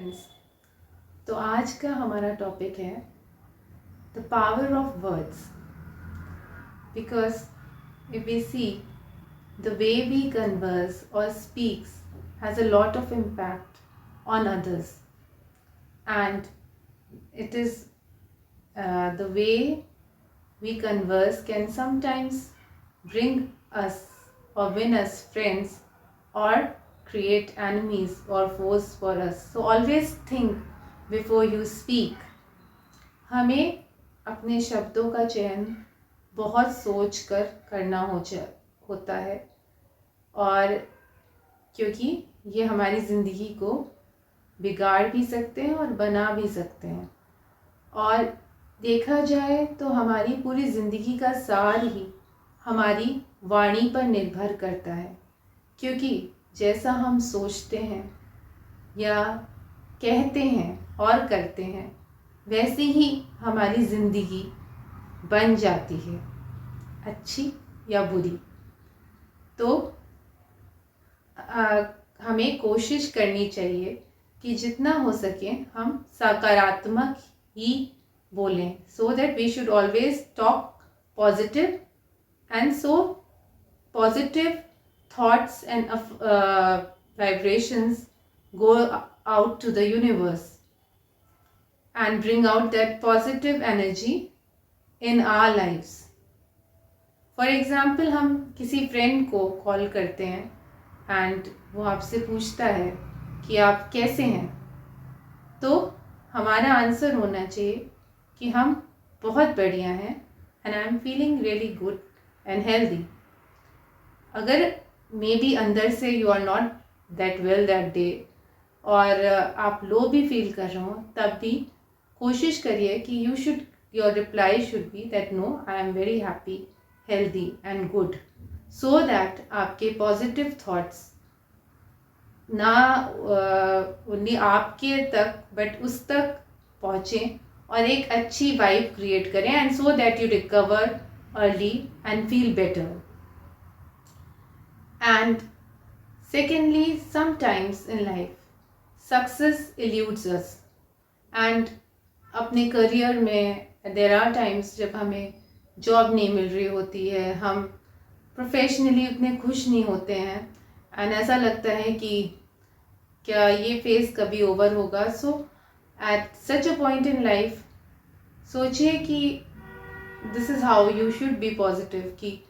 Friends. तो आज का हमारा टॉपिक है the power of words. Because if we see the way we converse और speaks has a lot of impact on others and it is the way we converse can sometimes bring us or win us friends or create enemies or foes for us. So always think before you speak. हमें अपने शब्दों का चयन बहुत सोच कर करना होता है, और क्योंकि ये हमारी ज़िंदगी को बिगाड़ भी सकते हैं और बना भी सकते हैं। और देखा जाए तो हमारी पूरी ज़िंदगी का सार ही हमारी वाणी पर निर्भर करता है, क्योंकि जैसा हम सोचते हैं या कहते हैं और करते हैं वैसी ही हमारी ज़िंदगी बन जाती है, अच्छी या बुरी। तो हमें कोशिश करनी चाहिए कि जितना हो सके हम सकारात्मक ही बोलें, so that we should always talk positive and so positive thoughts and vibrations go out to the universe and bring out that positive energy in our lives. For example, हम किसी फ्रेंड को कॉल करते हैं and वो आपसे पूछता है कि आप कैसे हैं, तो हमारा आंसर होना चाहिए कि हम बहुत बढ़िया हैं and I am feeling really good and healthy. अगर मे बी अंदर से you are not that well that day और आप लो भी फील कर रहे हो, तब भी कोशिश करिए कि your reply should be that no, I am very happy, healthy and good, so that आपके पॉजिटिव थॉट्स ना उन्हीं आपके तक बट उस तक पहुँचें और एक अच्छी वाइब क्रिएट करें, and so that you recover early and feel better. And secondly, sometimes in life success eludes us, and अपने करियर में there are times जब हमें जॉब नहीं मिल रही होती है, हम प्रोफेशनली उतने खुश नहीं होते हैं एंड ऐसा लगता है कि क्या ये फेज कभी ओवर होगा. So at such a point in life सोचिए कि this is how you should be positive, कि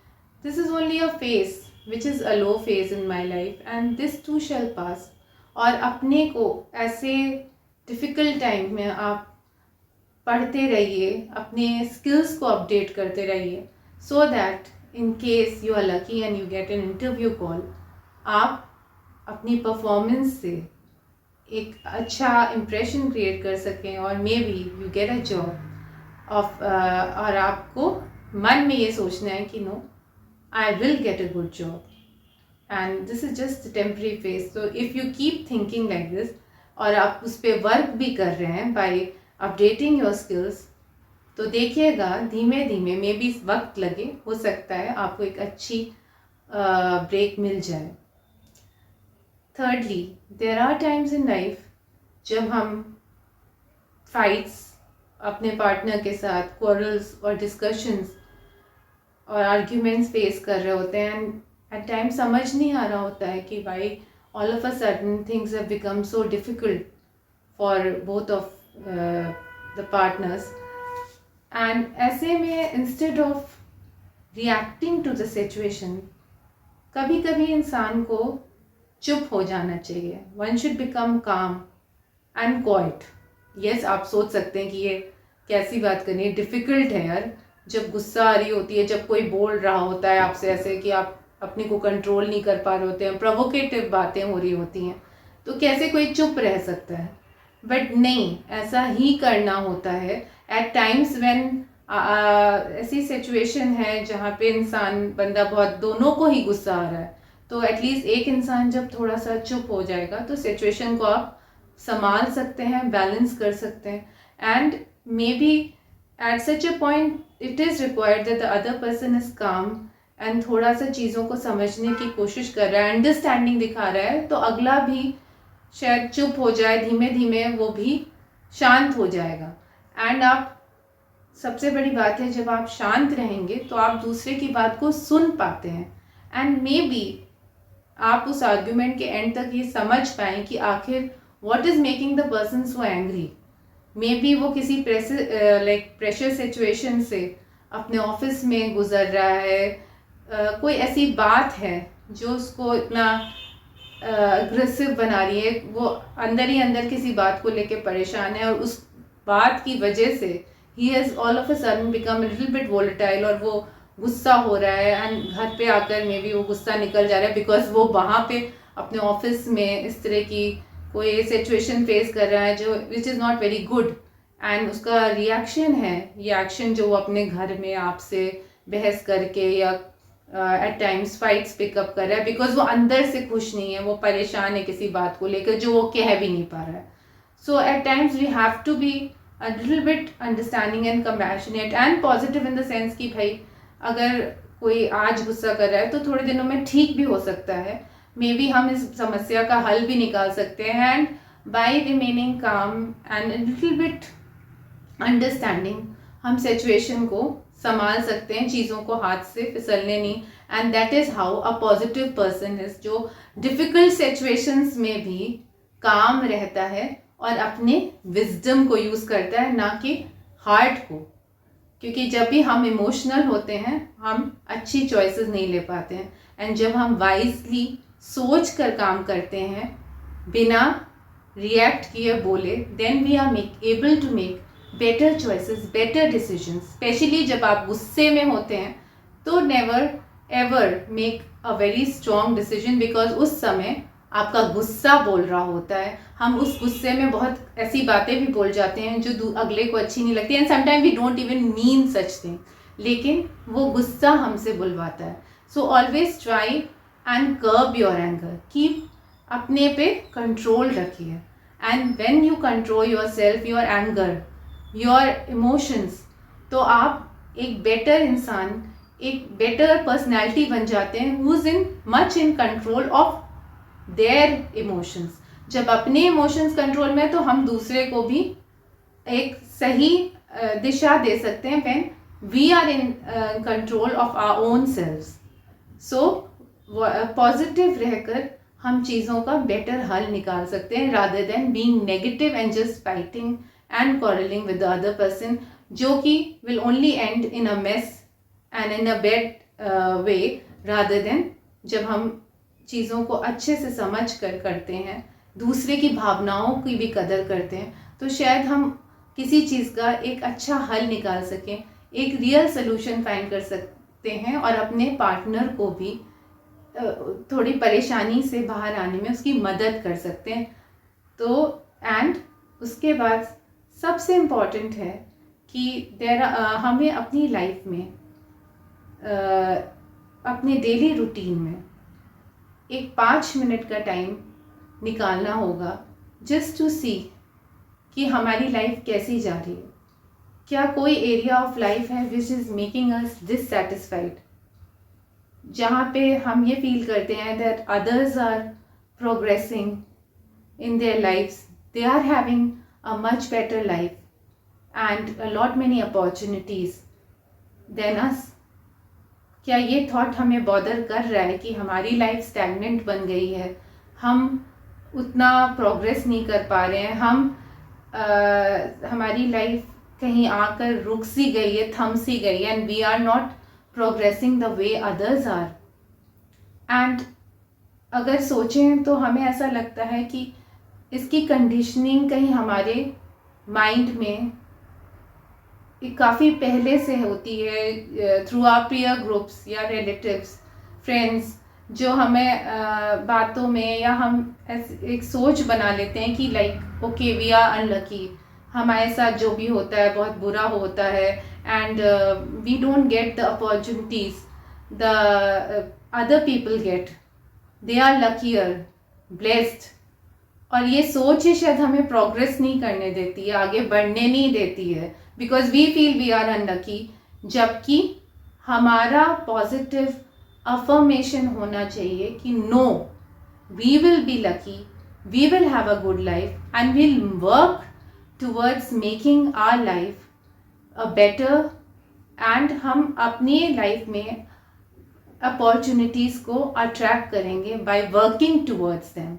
this is only a phase which is a low phase in my life and this too shall pass. और अपने को ऐसे difficult time में आप पढ़ते रहिए, अपने skills को update करते रहिए, so that in case you are lucky and you get an interview call, आप अपनी performance से एक अच्छा impression create कर सकें और maybe you get a job of और आपको मन में ये सोचना है कि no, I will get a good job and this is just a temporary phase. So if you keep thinking like this और आप उस पर वर्क भी कर रहे हैं by updating your skills, तो देखिएगा धीमे धीमे मे बी वक्त लगे, हो सकता है आपको एक अच्छी ब्रेक मिल जाए. Thirdly, there are times in life जब हम फाइट्स अपने पार्टनर के साथ, क्वारल्स और डिस्कशंस और आर्ग्यूमेंट्स फेस कर रहे होते हैं एंड एट टाइम समझ नहीं आ रहा होता है कि why all of a sudden things have become so difficult for both of the partners. And ऐसे में instead of reacting to the situation, कभी कभी इंसान को चुप हो जाना चाहिए. One should become calm and quiet. Yes, आप सोच सकते हैं कि ये कैसी बात करनी है, डिफ़िकल्ट है यार. जब गुस्सा आ रही होती है, जब कोई बोल रहा होता है आपसे ऐसे कि आप अपने को कंट्रोल नहीं कर पा रहे होते हैं, प्रोवोकेटिव बातें हो रही होती हैं, तो कैसे कोई चुप रह सकता है. बट नहीं, ऐसा ही करना होता है. एट टाइम्स व्हेन ऐसी सिचुएशन है जहाँ पे बंदा बहुत, दोनों को ही गुस्सा आ रहा है, तो एटलीस्ट एक इंसान जब थोड़ा सा चुप हो जाएगा तो सिचुएशन को आप संभाल सकते हैं, बैलेंस कर सकते हैं. And may be eight such a point it is required that the other person is calm and थोड़ा सा चीज़ों को समझने की कोशिश कर रहा है, अंडरस्टैंडिंग दिखा रहा है, तो अगला भी शायद चुप हो जाए, धीमे धीमे वो भी शांत हो जाएगा। एंड आप, सबसे बड़ी बात है, जब आप शांत रहेंगे तो आप दूसरे की बात को सुन पाते हैं, एंड मे बी आप उस आर्ग्यूमेंट के एंड तक ये समझ पाएँ कि आखिर what is making the person so angry. May be वो किसी प्रेशर सिचुएशन से अपने ऑफिस में गुजर रहा है, कोई ऐसी बात है जो उसको इतना अग्रेसिव बना रही है, वो अंदर ही अंदर किसी बात को लेके परेशान है, और उस बात की वजह से he has all of a sudden become little bit volatile, और वो गुस्सा हो रहा है, एंड घर पे आकर मे बी वो गुस्सा निकल जा रहा है बिकॉज वो वहाँ पे अपने ऑफिस में इस तरह की कोई सिचुएशन फेस कर रहा है जो which is not very good, and उसका रिएक्शन है ये एक्शन जो वो अपने घर में आपसे बहस करके या एट टाइम्स फाइट्स पिकअप कर रहा है, बिकॉज वो अंदर से खुश नहीं है, वो परेशान है किसी बात को लेकर जो वो कह भी नहीं पा रहा है। So at times we have to be a little bit understanding and compassionate and positive in the sense कि भाई अगर कोई आज गुस्सा कर रहा है तो थोड़े दिनों में ठीक भी हो सकता है, मे बी हम इस समस्या का हल भी निकाल सकते हैं, एंड बाय रिमेनिंग काम एंड लिटिल बिट अंडरस्टैंडिंग हम सिचुएशन को संभाल सकते हैं, चीज़ों को हाथ से फिसलने नहीं। And that is how a positive person is, जो डिफ़िकल्ट सिचुएशंस में भी काम रहता है और अपने विजडम को यूज़ करता है, ना कि हार्ट को, क्योंकि जब भी हम इमोशनल होते हैं हम अच्छी चॉइसेस नहीं ले पाते हैं, एंड जब हम वाइजली सोच कर काम करते हैं बिना रिएक्ट किए बोले, then we are able to make better choices, better decisions. Specially जब आप गुस्से में होते हैं तो never ever make a very strong decision, because उस समय आपका गुस्सा बोल रहा होता है। हम उस गुस्से में बहुत ऐसी बातें भी बोल जाते हैं जो अगले को अच्छी नहीं लगती, and sometime we don't even mean such thing, लेकिन वो गुस्सा हमसे बुलवाता है। So always try and curb your anger, keep अपने पे कंट्रोल रखिए, and when you control yourself, your anger, your emotions, तो आप एक बेटर इंसान, एक बेटर पर्सनैलिटी बन जाते हैं, who is in much in control of their emotions. जब अपने इमोशंस कंट्रोल में तो हम दूसरे को भी एक सही दिशा दे सकते हैं, when we are in control of our own selves. So positive रहकर हम चीज़ों का बेटर हल निकाल सकते हैं, rather than being negative and just fighting and quarreling with the other person, जो कि will only end in a mess and in a bad way, rather than जब हम चीज़ों को अच्छे से समझ कर करते हैं, दूसरे की भावनाओं की भी कदर करते हैं, तो शायद हम किसी चीज़ का एक अच्छा हल निकाल सकें, एक रियल सोल्यूशन फाइंड कर सकते हैं, और अपने पार्टनर को भी थोड़ी परेशानी से बाहर आने में उसकी मदद कर सकते हैं। तो एंड उसके बाद सबसे इम्पॉर्टेंट है कि हमें अपनी लाइफ में अपने डेली रूटीन में एक 5 मिनट का टाइम निकालना होगा, जस्ट टू सी कि हमारी लाइफ कैसी जा रही है। क्या कोई एरिया ऑफ लाइफ है which is making us dissatisfied, जहाँ पे हम ये फील करते हैं that others are progressing in their lives, they are having a much better life and a lot many opportunities than us. क्या ये थॉट हमें बॉदर कर रहा है कि हमारी लाइफ स्टैग्नेंट बन गई है, हम उतना प्रोग्रेस नहीं कर पा रहे हैं, हमारी लाइफ कहीं आकर रुक सी गई है, थम सी गई है, and we are not progressing the way others are. And अगर सोचें तो हमें ऐसा लगता है कि इसकी कंडीशनिंग कहीं हमारे माइंड में काफ़ी पहले से होती है, थ्रू आवर पीयर ग्रुप्स या रिलेटिव्स, फ्रेंड्स, जो हमें बातों में या हम एक सोच बना लेते हैं कि like okay we are unlucky, हमारे साथ जो भी होता है बहुत बुरा होता है, and we don't get the opportunities the other people get, they are luckier, blessed. और ये सोच ही शायद हमें प्रोग्रेस नहीं करने देती है, आगे बढ़ने नहीं देती है, because we feel we are unlucky. जबकि हमारा पॉजिटिव अफर्मेशन होना चाहिए कि no, we will be lucky, we will have a good life and we'll work towards making our life a better, and हम अपनी लाइफ में अपॉर्चुनिटीज़ को attract करेंगे by working towards them.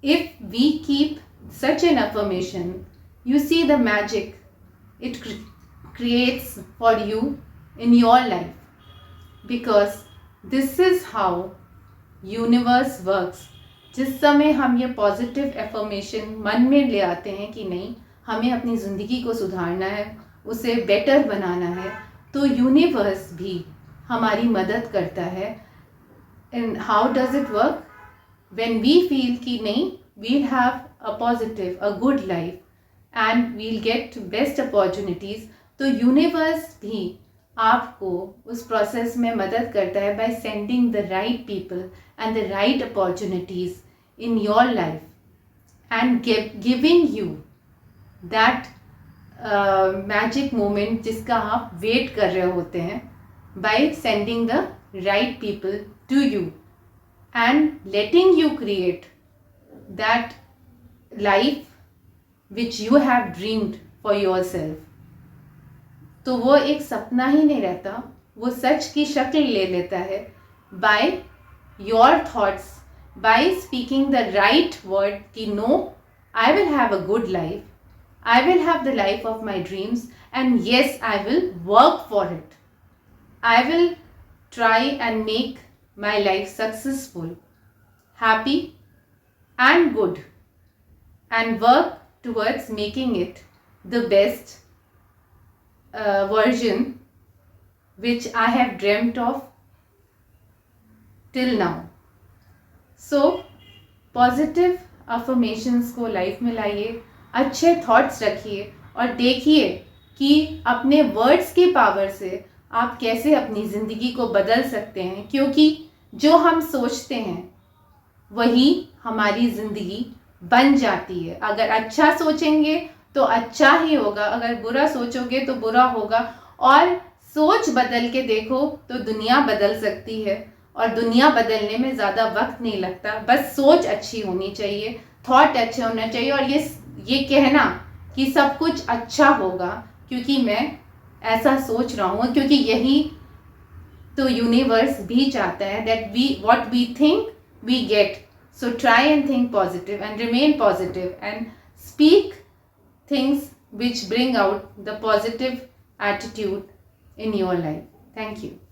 If we keep such an affirmation, you see the magic it creates for you in your life, because this is how universe works. जिस समय हम ये positive affirmation मन में ले आते हैं कि नहीं, हमें अपनी ज़िंदगी को सुधारना है, उसे बेटर बनाना है, तो यूनिवर्स भी हमारी मदद करता है. And how does it work? When we feel कि नहीं, we'll have a positive, a good life and we'll get best opportunities, तो यूनिवर्स भी आपको उस प्रोसेस में मदद करता है by sending the right people and the right opportunities in your life and giving you that magic moment जिसका आप वेट कर रहे होते हैं, by sending the right people to you and letting you create that life which you have dreamed for yourself. तो वो एक सपना ही नहीं रहता, वो सच की शक्ल ले लेता है by your thoughts, by speaking the right word कि no, I will have a good life, I will have the life of my dreams, and yes, I will work for it. I will try and make my life successful, happy and good, and work towards making it the best version which I have dreamt of till now. So positive affirmations को life में लाइए, अच्छे thoughts रखिए और देखिए कि अपने words की पावर से आप कैसे अपनी ज़िंदगी को बदल सकते हैं, क्योंकि जो हम सोचते हैं वही हमारी ज़िंदगी बन जाती है. अगर अच्छा सोचेंगे तो अच्छा ही होगा, अगर बुरा सोचोगे तो बुरा होगा. और सोच बदल के देखो तो दुनिया बदल सकती है, और दुनिया बदलने में ज़्यादा वक्त नहीं लगता. बस सोच अच्छी होनी चाहिए, थॉट अच्छे होना चाहिए, और ये कहना कि सब कुछ अच्छा होगा क्योंकि मैं ऐसा सोच रहा हूँ, क्योंकि यही तो यूनिवर्स भी चाहता है, that what we think we get. So try and think positive and remain positive and speak things which bring out the positive attitude in your life. Thank you.